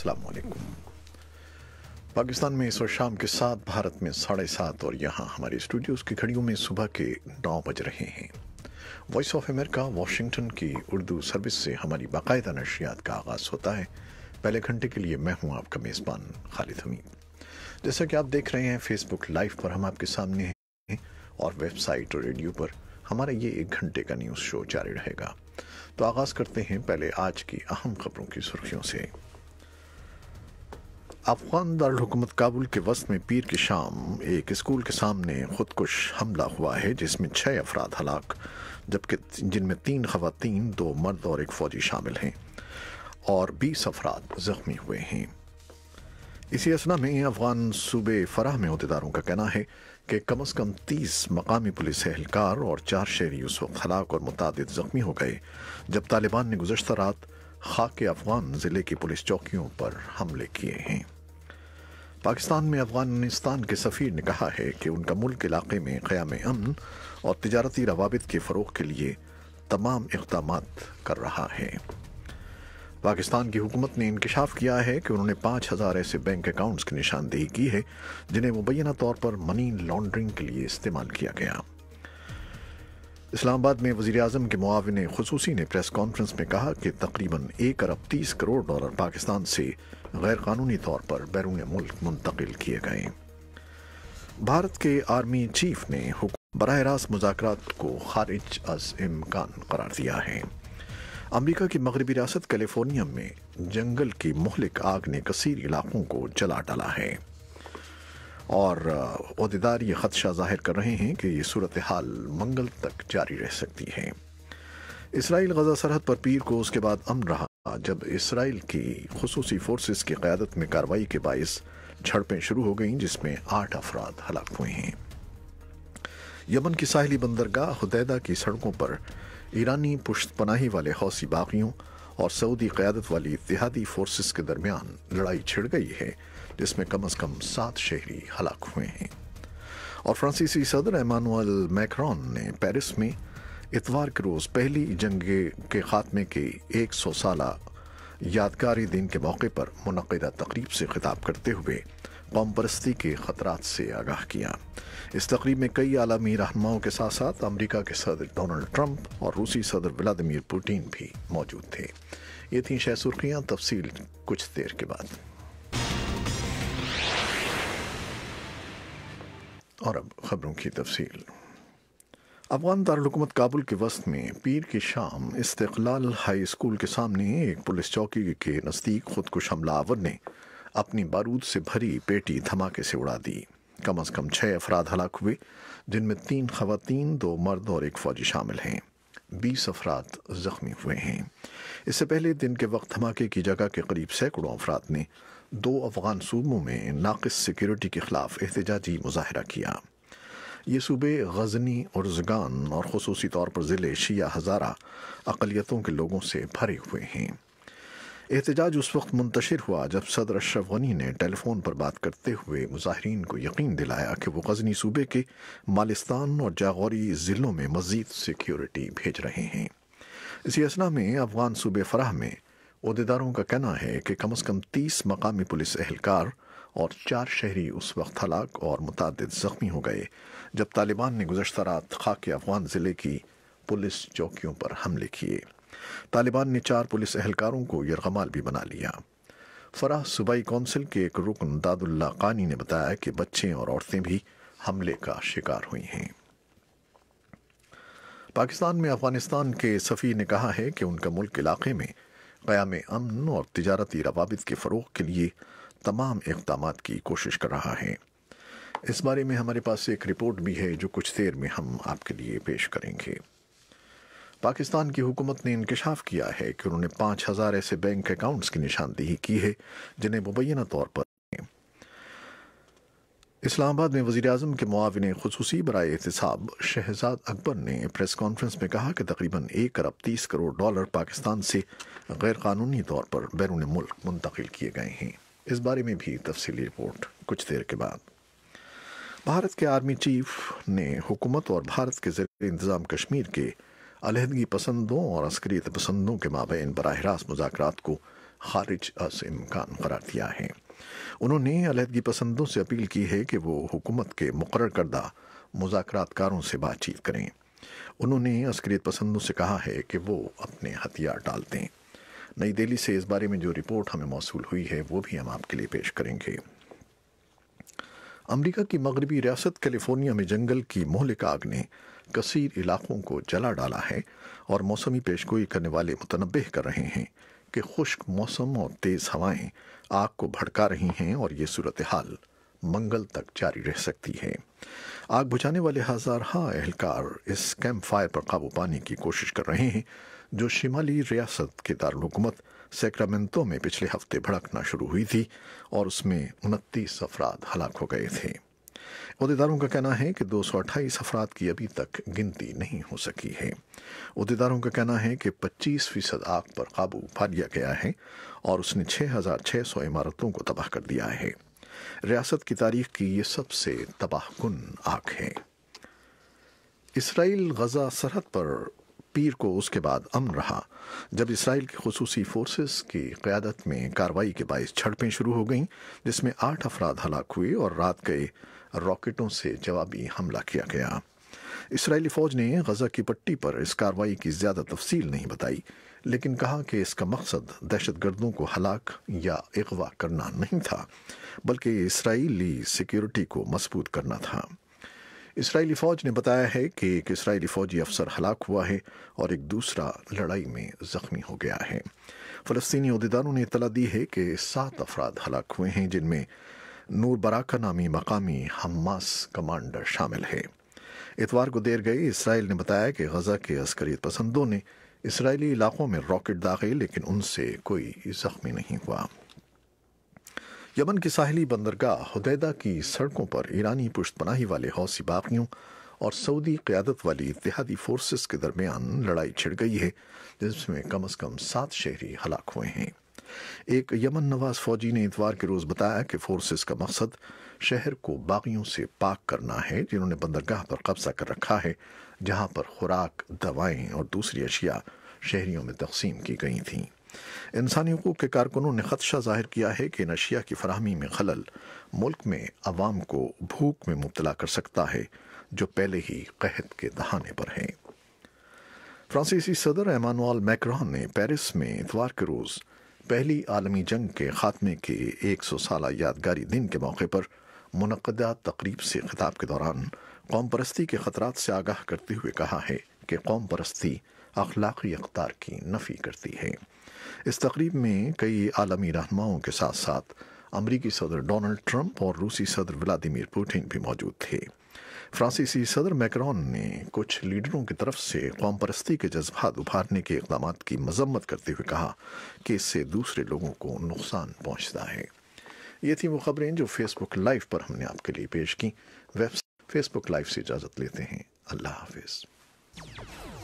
अस्सलाम वालेकुम। पाकिस्तान में इस वक्त शाम के 7, भारत में 7:30 और यहाँ हमारे स्टूडियोज़ की घड़ियों में सुबह के 9 बज रहे हैं। वॉइस ऑफ अमेरिका वाशिंगटन की उर्दू सर्विस से हमारी बाकायदा नशरियात का आगाज़ होता है। पहले घंटे के लिए मैं हूँ आपका मेज़बान खालिद हमीद। जैसा कि आप देख रहे हैं फेसबुक लाइव पर हम आपके सामने हैं और वेबसाइट और रेडियो पर हमारा ये 1 घंटे का न्यूज़ शो जारी रहेगा। तो आगाज़ करते हैं पहले आज की अहम खबरों की सुर्खियों से। अफगान दारुल काबुल के वस्त में पीर की शाम एक स्कूल के सामने खुदकुश हमला हुआ है जिसमें 6 अफराद हलाक, जबकि जिनमें 3 खवातीन, 2 मर्द और 1 फौजी शामिल हैं और 20 अफराद जख्मी हुए हैं। इसी असना में अफगान सूबे फराह में अहदेदारों का कहना है कि कम से कम 30 मकामी पुलिस एहलकार और 4 शहरी उस वक्त हलाक और मुतादिद जख्मी हो गए जब तालिबान ने गुज़श्ता रात खाके अफगान ज़िले की पुलिस चौकियों पर हमले किए हैं। पाकिस्तान में अफगानिस्तान के सफ़ीर ने कहा है कि उनका मुल्क इलाक़े में क़याम अमन और तिजारती रवाबित के फ़रोग़ के लिए तमाम इक़दामात कर रहा है। पाकिस्तान की हुकूमत ने इंकशाफ किया है कि उन्होंने 5000 ऐसे बैंक अकाउंट्स की निशानदेही की है जिन्हें मुबैना तौर पर मनी लॉन्ड्रिंग के लिए इस्तेमाल किया गया। इस्लामाबाद में वज़ीर आज़म के मुआविन ख़ुसूसी ने प्रेस कॉन्फ्रेंस में कहा कि तकरीबन 1 अरब 30 करोड़ डॉलर पाकिस्तान से गैर कानूनी तौर पर बैरून मुल्क मुंतकिल किए गए। भारत के आर्मी चीफ ने बराह रास्त मुज़ाकरात को खारिज अज़ इम्कान करार दिया है। अमरीका की मगरबी रियासत कैलिफोर्निया में जंगल की मुहलिक आग ने कसीर इलाकों को जला डाला है और ओहदेदार ये खदशा जाहिर कर रहे हैं कि ये सूरत हाल मंगल तक जारी रह सकती है। इसराइल गजा सरहद पर पीर को उसके बाद अमन रहा जब इसराइल की खुसूसी फोर्सेस की क़यादत में कार्रवाई के बाइस झड़पें शुरू हो गईं जिसमें 8 अफराद हलाक हुए हैं। यमन की साहिली बंदरगाह हुदैदा की सड़कों पर ईरानी पुश्तपनाही वाले हौसी बागियों और सऊदी क़यादत वाली इत्तेहादी फोर्सेस के दरमियान लड़ाई छिड़ गई है जिसमें कम से कम 7 शहरी हलाक हुए हैं। और फ्रांसीसी सदर एमानुएल मैक्रोन ने पेरिस में इतवार के रोज़ पहली जंग के ख़ात्मे के 100 साला यादगारी दिन के मौके पर मुनक़िदा तकरीब से खिताब करते हुए कौम परस्ती के ख़तरात से आगाह किया। इस तकरीब में कई आलमी रहनुमाओं के साथ साथ अमरीका के सदर डोनाल्ड ट्रंप और रूसी सदर व्लादिमीर पुतिन भी मौजूद थे। ये थीं शह सुर्खियाँ, तफसील कुछ देर के बाद। और अब खबरों की तफसील। अफगान दारुल काबुल के वस्त में पीर की शाम इस्तिक़लाल हाई स्कूल के सामने एक पुलिस चौकी के नज़दीक खुदकुश हमलावर ने अपनी बारूद से भरी पेटी धमाके से उड़ा दी। कम से कम 6 अफराद हलाक हुए जिनमें 3 खवातीन, 2 मर्द और 1 फौजी शामिल हैं। 20 अफराद जख्मी हुए हैं। इससे पहले दिन के वक्त धमाके की जगह के करीब सैकड़ों अफराद ने 2 अफगान सूबों में नाक़िस सिक्योरिटी के खिलाफ एहतजाजी मुजाहरा किया। ये सूबे गजनी, उर्ज़गान और ख़ुसूसी तौर पर ज़िले शिया हज़ारा अक़लियतों के लोगों से भरे हुए हैं। एहतजाज उस वक्त मुंतशिर हुआ जब सदर अशरफ गनी ने टेलीफोन पर बात करते हुए मुजाहिरीन को यकीन दिलाया कि वो गजनी सूबे के मालिस्तान और जागौरी ज़िलों में मज़ीद सिक्योरिटी भेज रहे हैं। इसी असना में अफगान सूबे फराह में अहदेदारों का कहना है कि कम से कम 30 मकामी पुलिस एहलकार और 4 शहरी उस वक्त हलाक और मुतादिद जख्मी हो गए जब तालिबान ने गुज़श्ता रात खाके अफगान ज़िले की पुलिस चौकियों पर हमले किए। तालिबान ने 4 पुलिस एहलकारों को यरगमाल भी बना लिया। फराह सूबाई कौंसिल के एक रुकन दादुल्ला कानी ने बताया कि बच्चे और औरतें भी हमले का शिकार हुई हैं। पाकिस्तान में अफगानिस्तान के सफ़ीर ने कहा है कि उनका मुल्क इलाक़े में क़याम अमन और तिजारती रवाबित के फ़रोग़ के लिए तमाम इक़दामात की कोशिश कर रहा है। इस बारे में हमारे पास एक रिपोर्ट भी है जो कुछ देर में हम आपके लिए पेश करेंगे। पाकिस्तान की हुकूमत ने इंकशाफ किया है कि उन्होंने 5000 ऐसे बैंक अकाउंट्स की निशानदेही की है जिन्हें मुबैना तौर पर इस्लामाबाद में वज़ीर आज़म के मुआविन ख़ुसूसी बराए एहतिसाब शहजाद अकबर ने प्रेस कॉन्फ्रेंस में कहा कि तकरीबन 1 अरब 30 करोड़ डॉलर पाकिस्तान से गैर कानूनी तौर पर बैरून मुल्क मुंतकिल किए गए हैं। इस बारे में भी तफसीली रिपोर्ट कुछ देर के बाद। भारत के आर्मी चीफ ने हुकूमत और भारत के ज़ेर इंतज़ाम कश्मीर के अलहदगी पसंदों और अस्करियत पसंदों के माबैन बराह रास्त मुज़ाकरात को खारिज अस इम्कान करार दिया है। उन्होंने अलहदगी पसंदों से अपील की है कि वो हुकूमत के मुकर्रर करदा मुज़ाकरातकारों से बातचीत करें। उन्होंने अस्करियत पसंदों से कहा है कि वो अपने हथियार डाल दें। नई दिल्ली से इस बारे में जो रिपोर्ट हमें मौसूल हुई है वो भी हम आपके लिए पेश करेंगे। अमेरिका की मगरबी रियासत कैलिफोर्निया में जंगल की मोहलिक आग ने कसीर इलाकों को जला डाला है और मौसमी पेशगोई करने वाले मुतनब्बह कर रहे हैं कि खुश्क मौसम और तेज़ हवाएं आग को भड़का रही हैं और ये सूरत हाल मंगल तक जारी रह सकती है। आग बुझाने वाले हज़ारों एहलकार इस कैंप फायर पर काबू पाने की कोशिश कर रहे हैं जो शिमाली रियासत के दारुल-हुकूमत सैक्रामेंटो में पिछले हफ्ते भड़कना शुरू हुई थी और उसमें 29 अफराद हलाक हो गए थे। उहदेदारों का कहना है कि 228 अफराद की अभी तक गिनती नहीं हो सकी है। उहदेदारों का कहना है कि 25% आग पर काबू पा लिया गया है और उसने 6,600 इमारतों को तबाह कर दिया है। रियासत की तारीख की ये सबसे तबाहकुन आग है। इसराइल गजा सरहद पर पीर को उसके बाद अमन रहा जब इसराइल की खुसूसी फोर्सेस की क़यादत में कार्रवाई के बायस झड़पें शुरू हो गईं, जिसमें 8 अफराद हलाक हुए और रात गए रॉकेटों से जवाबी हमला किया गया। इसराइली फ़ौज ने गजा की पट्टी पर इस कार्रवाई की ज़्यादा तफसील नहीं बताई, लेकिन कहा कि इसका मकसद दहशतगर्दों को हलाक या अगवा करना नहीं था, बल्कि इसराइली सिक्योरिटी को मजबूत करना था। इसराइली फ़ौज ने बताया है कि एक इसराइली फ़ौजी अफसर हलाक हुआ है और एक दूसरा लड़ाई में ज़ख्मी हो गया है। फ़लस्तीनी अहदेदारों ने इत्तला दी है कि 7 अफराद हलाक हुए हैं, जिनमें नूर बराका नामी मकामी हमास कमांडर शामिल है। इतवार को देर गई इसराइल ने बताया कि गजा के अस्करियत पसंदों ने इसराइली इलाकों में रॉकेट दागे, लेकिन उनसे कोई ज़ख्मी नहीं हुआ। यमन की साहिली बंदरगाह हुदैदा की सड़कों पर ईरानी पुश्तपनाही वाले हौसी बागियों और सऊदी क़यादत वाली इत्तेहादी फोर्सेस के दरमियान लड़ाई छिड़ गई है, जिसमें कम से कम 7 शहरी हलाक हुए हैं। एक यमन नवाज फौजी ने इतवार के रोज़ बताया कि फोर्सेस का मकसद शहर को बागियों से पाक करना है, जिन्होंने बंदरगाह पर कब्जा कर रखा है, जहां पर खुराक, दवाएं और दूसरी अशिया शहरियों में तकसीम की गई थीं। इंसानी हुकूक के कारकुनों ने खदशा जाहिर किया है कि इन अशिया की फराहमी में खलल मुल्क में अवाम को भूख में मुब्तला कर सकता है, जो पहले ही कहत के दहाने पर है। फ्रांसीसी सदर एमानुएल मैक्रोन ने पेरिस में इतवार के रोज़ पहली आलमी जंग के खात्मे के 100 साला यादगारी दिन के मौके पर मुनक़दा तकरीब से खिताब के दौरान कौम परस्ती के ख़तरात से आगाह करते हुए कहा है कि कौम परस्ती अखलाक़ी अक़दार की नफ़ी करती है। इस तकरीब में कई आलमी रहनुमाओं के साथ साथ अमरीकी सदर डोनाल्ड ट्रंप और रूसी सदर व्लादिमीर पुतिन भी मौजूद थे। फ्रांसीसी सदर मैक्रोन ने कुछ लीडरों की तरफ से कौम परस्ती के जज्बात उभारने के इक़दामात की मजम्मत करते हुए कहा कि इससे दूसरे लोगों को नुकसान पहुंचता है। ये थी वो खबरें जो फेसबुक लाइव पर हमने आपके लिए पेश की। फेसबुक लाइव से इजाज़त लेते हैं। अल्लाह हाफिज़।